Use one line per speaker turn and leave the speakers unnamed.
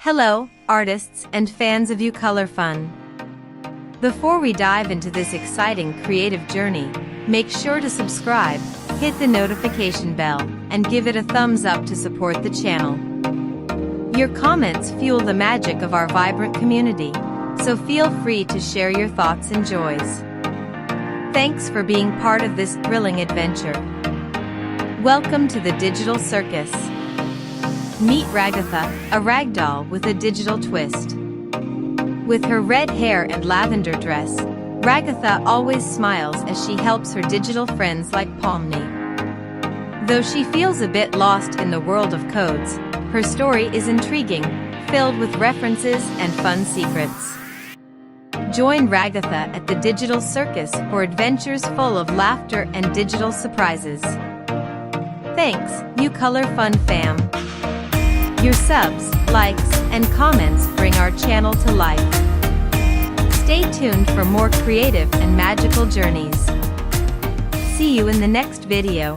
Hello, artists and fans of YouColorFun. Before we dive into this exciting creative journey, make sure to subscribe, hit the notification bell, and give it a thumbs up to support the channel. Your comments fuel the magic of our vibrant community, so feel free to share your thoughts and joys. Thanks for being part of this thrilling adventure. Welcome to the Digital Circus. Meet Ragatha, a ragdoll with a digital twist. With her red hair and lavender dress, Ragatha always smiles as she helps her digital friends like Pomni. Though she feels a bit lost in the world of codes, her story is intriguing, filled with references and fun secrets. Join Ragatha at the Digital Circus for adventures full of laughter and digital surprises. Thanks, YouColorFun fam. Your subs, likes, and comments bring our channel to life. Stay tuned for more creative and magical journeys. See you in the next video.